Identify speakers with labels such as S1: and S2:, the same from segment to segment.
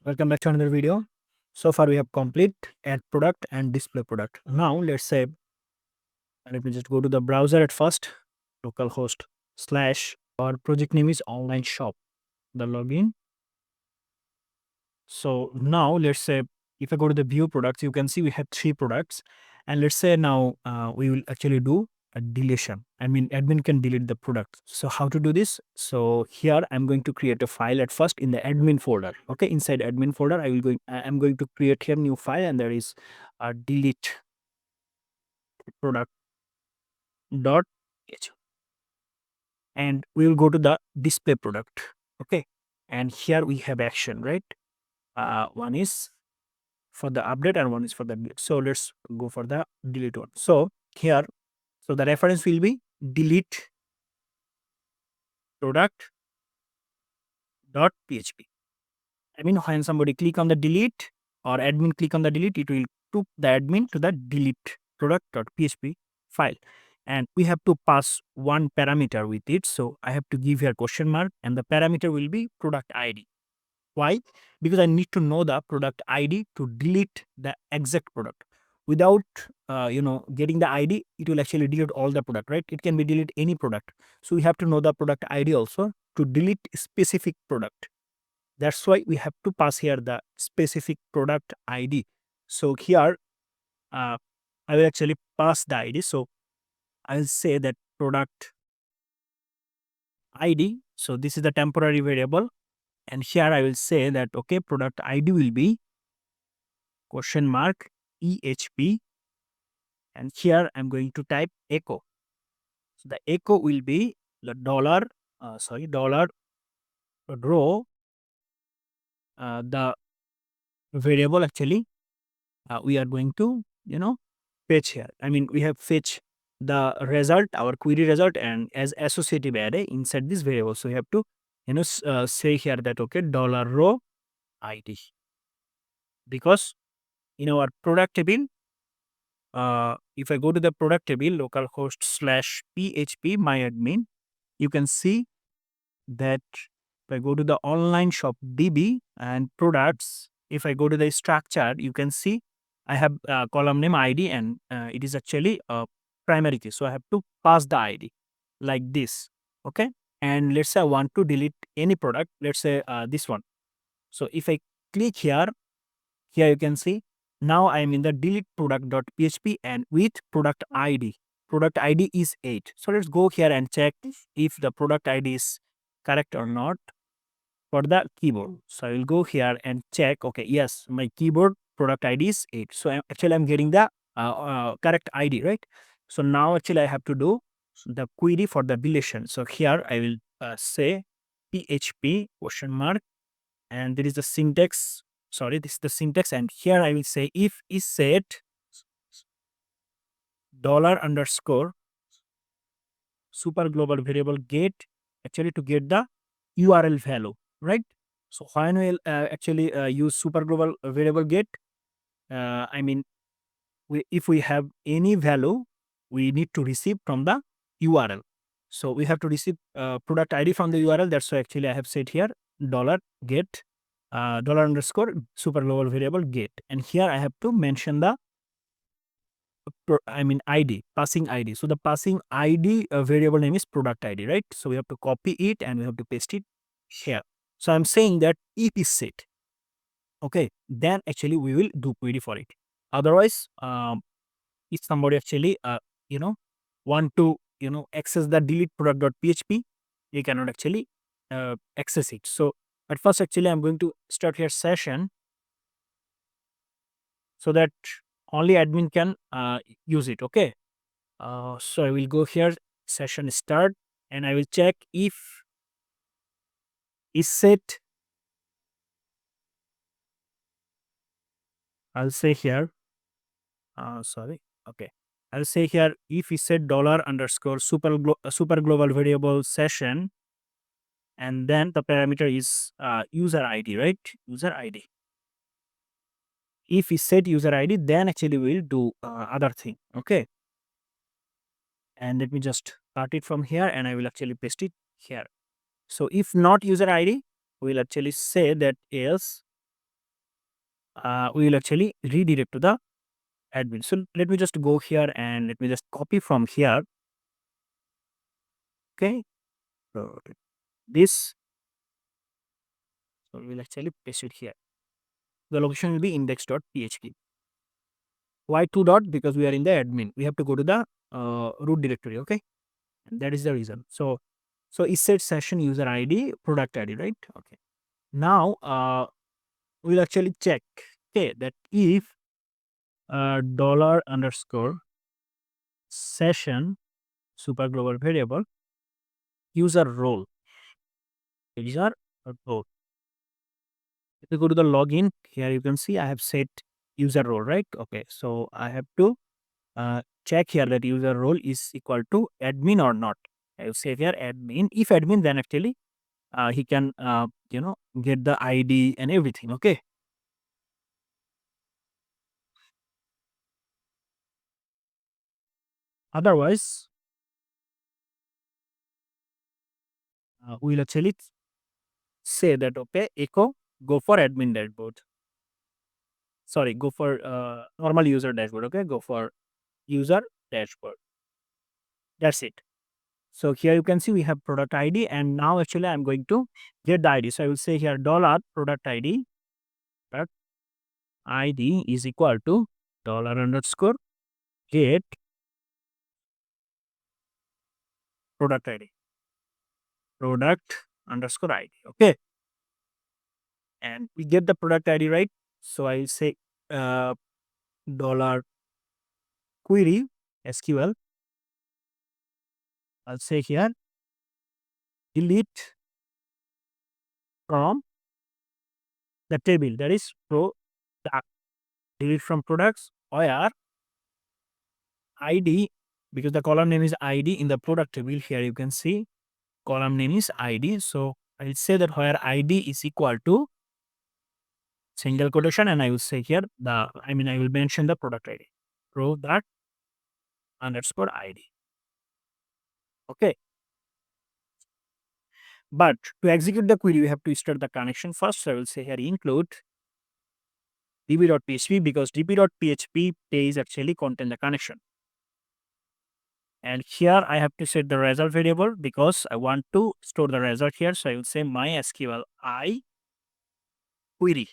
S1: Welcome back to another video. So far we have complete add product and display product. Now let's say, let me just go to the browser at first, localhost slash, our project name is online shop, the login. So now let's say if I go to the view products, you can see we have three products. And let's say now we will actually do a deletion. I mean, admin can delete the product. So how to do this? So here I'm going to create a file at first in the admin folder. Okay, inside admin folder, I'm going to create here new file, and there is a delete product dot h, and we will go to the display product. Okay, and here we have action, right? One is for the update and one is for the delete. So let's go for the delete one. So here, so the reference will be delete product dot php. I mean, when somebody click on the delete or admin click on the delete, it will took the admin to the delete product dot php file. And we have to pass one parameter with it. So I have to give here question mark, and the parameter will be product ID. Why? Because I need to know the product ID to delete the exact product. Without getting the ID, it will actually delete all the product, right? It can be delete any product. So we have to know the product ID also to delete specific product. That's why we have to pass here the specific product ID. So here uh, I will actually pass the ID. So I'll say that product ID. So this is the temporary variable. And here I will say that, okay, product ID will be question mark EHP, and here I'm going to type echo. So the echo will be the dollar row, the variable actually we are going to fetch here. I mean, we have fetch the result, our query result, and as associative array inside this variable. So we have to say here that, okay, dollar row ID, because in our product table, if I go to the product table, localhost slash php myadmin, you can see that if I go to the online shop DB and products, if I go to the structure, you can see I have column name ID, and it is actually a primary key. So I have to pass the ID like this. Okay. And let's say I want to delete any product. Let's say this one. So if I click here, here you can see now I am in the delete product.php and with product ID. Product ID is 8. So let's go here and check if the product ID is correct or not for the keyboard. So I will go here and check. Okay, yes, my keyboard product ID is 8. So I'm getting the correct ID, right? So now actually I have to do the query for the deletion. So here I will say PHP question mark, and there is the syntax. Sorry, this is the syntax, and here I will say if is set dollar underscore super global variable get, actually to get the URL value, right? So when we'll actually use super global variable get, I mean, if we have any value, we need to receive from the URL. So we have to receive product ID from the URL. That's why actually I have said here dollar get dollar underscore super global variable get, and here I have to mention the ID, passing ID. So the passing ID variable name is product ID, right? So we have to copy it and we have to paste it here. So I'm saying that if is set, okay, then actually we will do query for it. Otherwise, if somebody actually want to access the delete product.php, you cannot actually access it. So at first, actually, I'm going to start here session so that only admin can use it. Okay. So I will go here, session start, and I will check if is set. I'll say here, sorry. Okay. I'll say here if is set dollar underscore super global variable session, and then the parameter is user ID, right? User ID. If we set user ID, then actually we'll do other thing. Okay. And let me just cut it from here, and I will actually paste it here. So if not user ID, we'll actually say that else we will actually redirect to the admin. So let me just go here and let me just copy from here. Okay. So this, so we'll actually paste it here. The location will be index.php. Why two dot? Because we are in the admin. We have to go to the root directory. Okay. And that is the reason. So it said session user ID, product ID, right? Okay. Now we'll actually check, okay, that if dollar underscore session super global variable user role, user role. If you go to the login, here you can see I have set user role, right? Okay, so I have to check here that user role is equal to admin or not. I will say here admin. If admin, then actually he can get the ID and everything. Okay. Otherwise, we'll actually say that okay, echo go for admin dashboard. Sorry, go for normal user dashboard. Okay, go for user dashboard. That's it. So here you can see we have product ID, and now actually I'm going to get the ID. So I will say here dollar product ID, product ID is equal to dollar underscore get product ID, product underscore ID. Okay, and we get the product ID, right? So I will say uh, dollar query SQL. I'll say here delete from the table, that is product, delete from products where ID, because the column name is ID in the product table. Here you can see column name is ID. So I'll say that where ID is equal to single quotation, and I will say here I will mention the product ID, product underscore ID. Okay. But to execute the query, we have to start the connection first. So I will say here include db.php, because db.php page actually contain the connection. And here I have to set the result variable because I want to store the result here. So I will say mysql I query.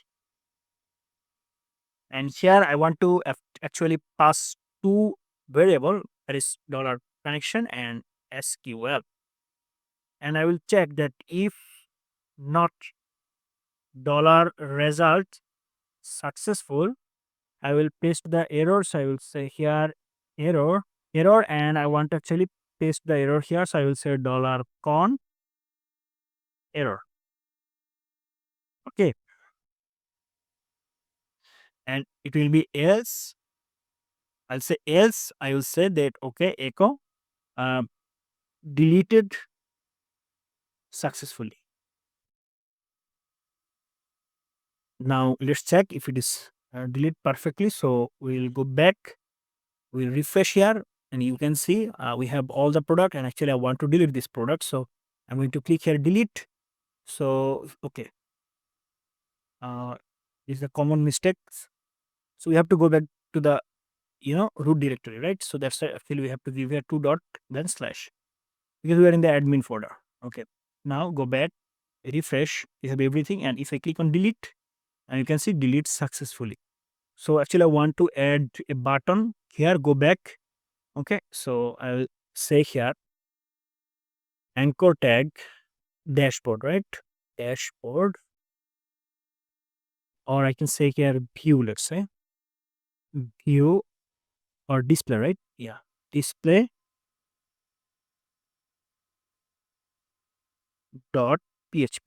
S1: And here I want to actually pass two variable, that is dollar connection and SQL. And I will check that if not dollar result successful, I will paste the error. So I will say here error, and I want to actually paste the error here. So I will say dollar con error. Okay. And it will be else. I'll say else. I will say that okay, echo um, deleted successfully. Now let's check if it is delete perfectly. So we'll go back, we'll refresh here, and you can see we have all the product. And actually, I want to delete this product, so I'm going to click here delete. So okay, this is a common mistakes. So we have to go back to the root directory, right? So that's why actually we have to give here two dot then slash, because we are in the admin folder. Okay, now go back, refresh, you have everything, and if I click on delete, and you can see delete successfully. So actually I want to add a button here, go back. Okay, so I'll say here anchor tag dashboard, right? Dashboard, or I can say here view, let's say view or display, right? Yeah, display dot php.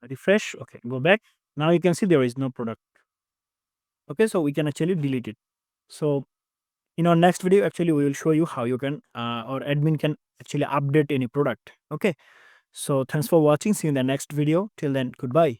S1: Refresh. Okay, go back. Now you can see there is no product. Okay, so we can actually delete it. So in our next video, actually we will show you how you can or admin can actually update any product. Okay, so thanks for watching. See you in the next video. Till then, goodbye.